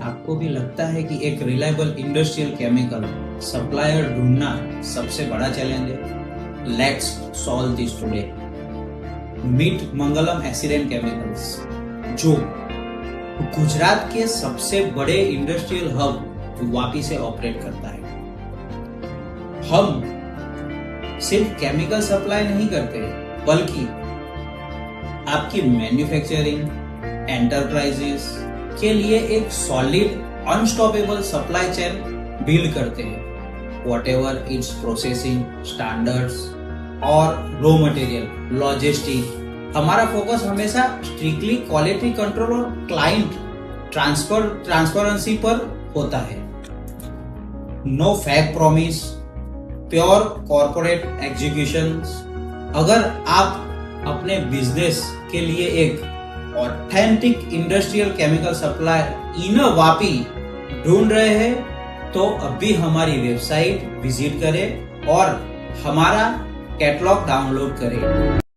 आपको भी लगता है कि एक रिलायबल इंडस्ट्रियल केमिकल सप्लायर ढूंढना सबसे बड़ा चैलेंज है? Let's solve this today. Meet Mangalam acid and chemicals, जो गुजरात के सबसे बड़े इंडस्ट्रियल हब वापी से ऑपरेट करता है। हम सिर्फ केमिकल सप्लाई नहीं करते, बल्कि आपकी मैन्युफैक्चरिंग एंटरप्राइजेस के लिए एक solid unstoppable supply chain build करते हैं। व्हाटएवर इट्स प्रोसेसिंग स्टैंडर्ड्स और रॉ मटेरियल लॉजिस्टिक, हमारा फोकस हमेशा स्ट्रिक्टली क्वालिटी कंट्रोल और क्लाइंट ट्रांसपेरेंसी पर होता है। No fake promise, pure corporate executions. अगर आप अपने बिजनेस के लिए एक authentic industrial chemical supplier in Vapi ढूंढ रहे हैं, तो अभी हमारी वेबसाइट विजिट करें और हमारा कैटलॉग डाउनलोड करें।